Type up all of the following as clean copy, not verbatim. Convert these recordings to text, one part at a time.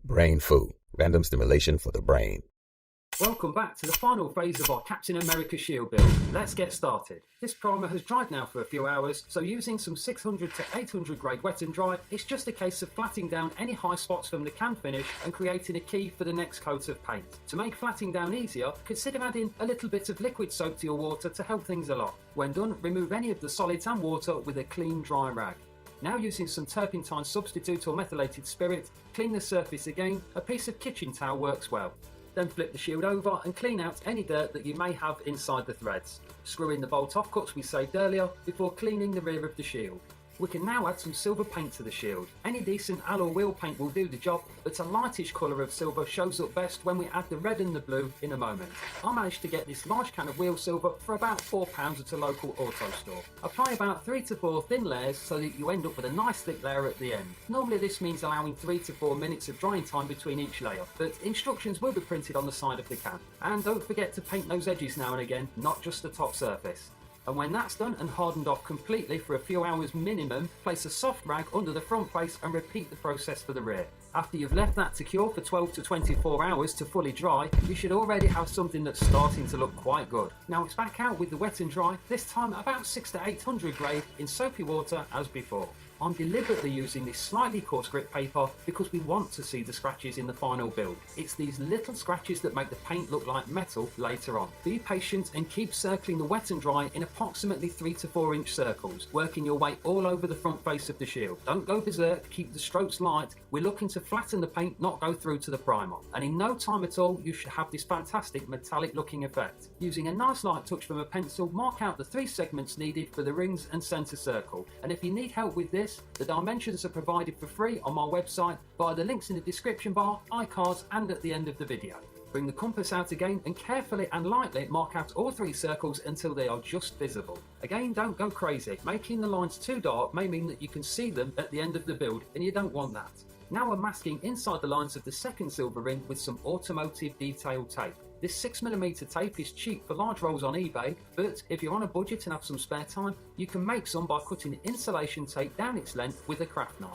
Brain Fu, random stimulation for the brain. Welcome back to the final phase of our Captain America shield build. Let's get started. This primer has dried now for a few hours, so using some 600 to 800 grade wet and dry, it's just a case of flatting down any high spots from the can finish and creating a key for the next coat of paint. To make flatting down easier, consider adding a little bit of liquid soap to your water to help things along. When done, remove any of the solids and water with a clean dry rag. Now using some turpentine substitute or methylated spirit, clean the surface again. A piece of kitchen towel works well. Then flip the shield over and clean out any dirt that you may have inside the threads. Screw in the bolt-off cuts we saved earlier before cleaning the rear of the shield. We can now add some silver paint to the shield. Any decent alloy wheel paint will do the job, but a lightish colour of silver shows up best when we add the red and the blue in a moment. I managed to get this large can of wheel silver for about £4 at a local auto store. Apply about 3 to 4 thin layers so that you end up with a nice thick layer at the end. Normally this means allowing 3 to 4 minutes of drying time between each layer, but instructions will be printed on the side of the can. And don't forget to paint those edges now and again, not just the top surface. And when that's done and hardened off completely for a few hours minimum, place a soft rag under the front face and repeat the process for the rear. After you've left that to cure for 12 to 24 hours to fully dry, you should already have something that's starting to look quite good. Now it's back out with the wet and dry, this time about 600 to 800 grade in soapy water as before. I'm deliberately using this slightly coarse grit paper because we want to see the scratches in the final build. It's these little scratches that make the paint look like metal later on. Be patient and keep circling the wet and dry in approximately 3 to 4 inch circles, working your way all over the front face of the shield. Don't go berserk, keep the strokes light. We're looking to flatten the paint, not go through to the primer. And in no time at all, you should have this fantastic metallic looking effect. Using a nice light touch from a pencil, mark out the 3 segments needed for the rings and centre circle. And if you need help with this, the dimensions are provided for free on my website via the links in the description bar, iCards and at the end of the video. Bring the compass out again and carefully and lightly mark out all 3 circles until they are just visible. Again, don't go crazy. Making the lines too dark may mean that you can see them at the end of the build and you don't want that. Now we're masking inside the lines of the second silver ring with some automotive detail tape. This 6mm tape is cheap for large rolls on eBay, but if you're on a budget and have some spare time, you can make some by cutting insulation tape down its length with a craft knife.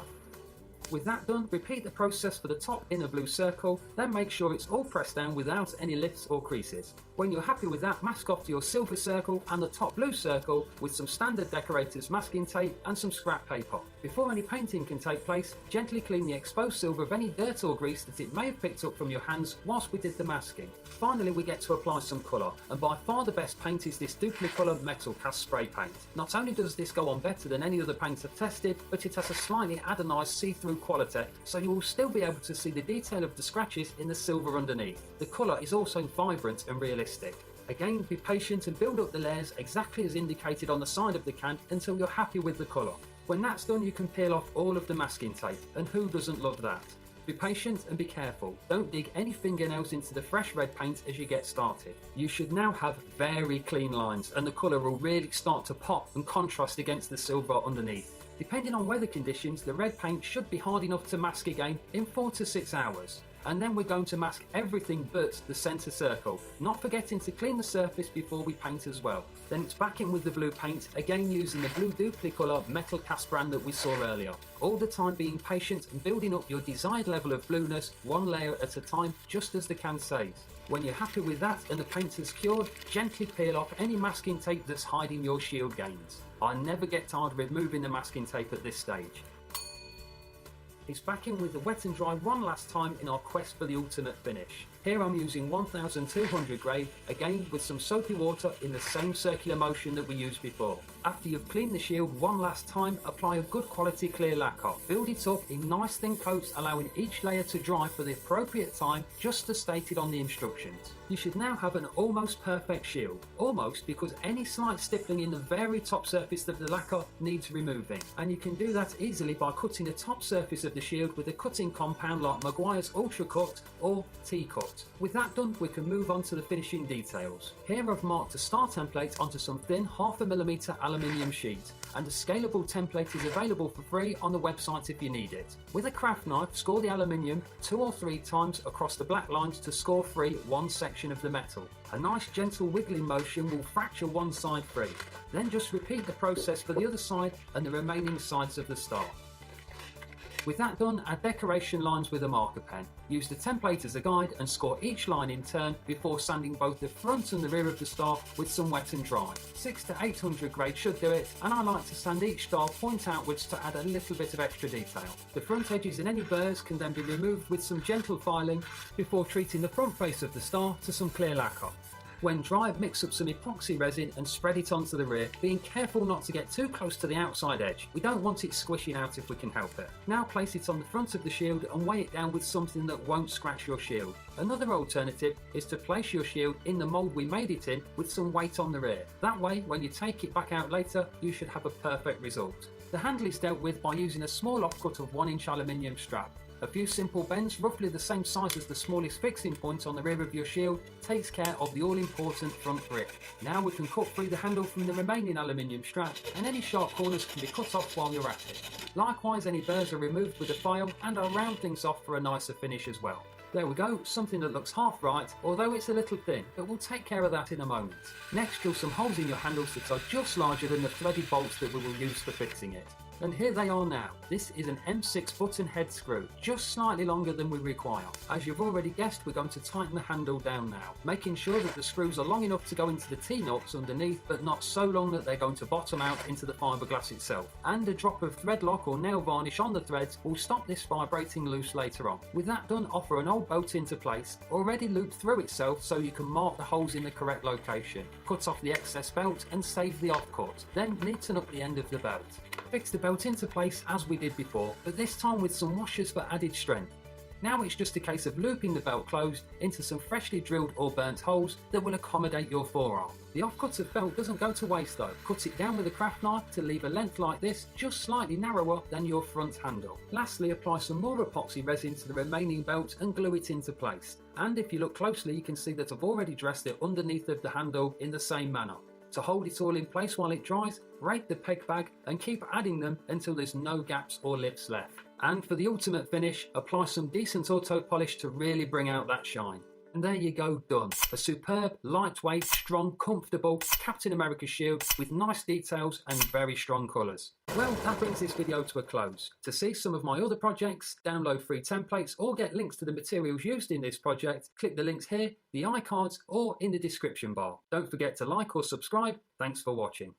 With that done, repeat the process for the top inner blue circle, then make sure it's all pressed down without any lifts or creases. When you're happy with that, mask off to your silver circle and the top blue circle with some standard decorator's masking tape and some scrap paper. Before any painting can take place, gently clean the exposed silver of any dirt or grease that it may have picked up from your hands whilst we did the masking. Finally, we get to apply some colour, and by far the best paint is this Duplicolour Metal Cast Spray paint. Not only does this go on better than any other paint I've tested, but it has a slightly anodised see-through quality, so you will still be able to see the detail of the scratches in the silver underneath. The colour is also vibrant and realistic. Again, be patient and build up the layers exactly as indicated on the side of the can until you're happy with the colour. When that's done, you can peel off all of the masking tape, and who doesn't love that? Be patient and be careful. Don't dig any fingernails into the fresh red paint as you get started. You should now have very clean lines and the colour will really start to pop and contrast against the silver underneath. Depending on weather conditions, the red paint should be hard enough to mask again in 4 to 6 hours. And then we're going to mask everything but the centre circle, not forgetting to clean the surface before we paint as well. Then it's back in with the blue paint, again using the blue Duplicolour Metal Cast brand that we saw earlier. All the time being patient and building up your desired level of blueness, one layer at a time, just as the can says. When you're happy with that and the paint is cured, gently peel off any masking tape that's hiding your shield gains. I never get tired of removing the masking tape at this stage. It's back in with the wet and dry one last time in our quest for the ultimate finish. Here I'm using 1200 grade, again with some soapy water in the same circular motion that we used before. After you've cleaned the shield one last time, apply a good quality clear lacquer. Build it up in nice thin coats, allowing each layer to dry for the appropriate time, just as stated on the instructions. You should now have an almost perfect shield. Almost, because any slight stippling in the very top surface of the lacquer needs removing. And you can do that easily by cutting the top surface of the shield with a cutting compound like Meguiar's Ultra Cut or T-Cut. With that done, we can move on to the finishing details. Here I've marked a star template onto some thin 0.5mm aluminium sheet, and a scalable template is available for free on the website if you need it. With a craft knife, score the aluminium 2 or 3 times across the black lines to score free one section of the metal. A nice gentle wiggling motion will fracture one side free. Then just repeat the process for the other side and the remaining sides of the star. With that done, add decoration lines with a marker pen. Use the template as a guide and score each line in turn before sanding both the front and the rear of the star with some wet and dry. 600 to 800 grade should do it, and I like to sand each star point outwards to add a little bit of extra detail. The front edges and any burrs can then be removed with some gentle filing before treating the front face of the star to some clear lacquer. When dry, mix up some epoxy resin and spread it onto the rear, being careful not to get too close to the outside edge. We don't want it squishing out if we can help it. Now place it on the front of the shield and weigh it down with something that won't scratch your shield. Another alternative is to place your shield in the mould we made it in with some weight on the rear. That way, when you take it back out later, you should have a perfect result. The handle is dealt with by using a small offcut of 1-inch aluminium strap. A few simple bends, roughly the same size as the smallest fixing point on the rear of your shield, takes care of the all-important front grip. Now we can cut through the handle from the remaining aluminium strap, and any sharp corners can be cut off while you're at it. Likewise, any burrs are removed with a file, and I'll round things off for a nicer finish as well. There we go, something that looks half right, although it's a little thin, but we'll take care of that in a moment. Next, drill some holes in your handles that are just larger than the threaded bolts that we will use for fixing it. And here they are now. This is an M6 button head screw, just slightly longer than we require. As you've already guessed, we're going to tighten the handle down now, making sure that the screws are long enough to go into the T-nuts underneath, but not so long that they're going to bottom out into the fiberglass itself. And a drop of thread lock or nail varnish on the threads will stop this vibrating loose later on. With that done, offer an old bolt into place, already looped through itself so you can mark the holes in the correct location. Cut off the excess belt and save the offcut, then neaten up the end of the belt. Fix the belt into place as we did before, but this time with some washers for added strength. Now it's just a case of looping the belt closed into some freshly drilled or burnt holes that will accommodate your forearm. The offcut of belt doesn't go to waste though. Cut it down with a craft knife to leave a length like this, just slightly narrower than your front handle. Lastly, apply some more epoxy resin to the remaining belt and glue it into place. And if you look closely, you can see that I've already dressed it underneath of the handle in the same manner. To hold it all in place while it dries, rake the peg bag and keep adding them until there's no gaps or lips left. And for the ultimate finish, apply some decent auto polish to really bring out that shine. And there you go, done. A superb, lightweight, strong, comfortable Captain America shield with nice details and very strong colours. Well, that brings this video to a close. To see some of my other projects, download free templates or get links to the materials used in this project, click the links here, the iCards or in the description bar. Don't forget to like or subscribe. Thanks for watching.